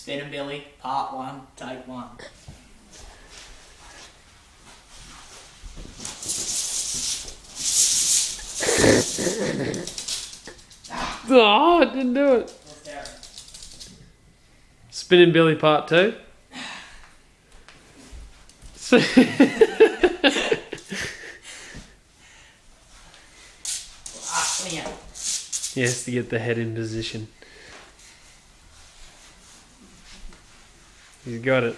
Spinning Billy, part 1, take 1. Oh, I didn't do it. Spinning Billy part 2. Yes, to get the head in position. He's got it.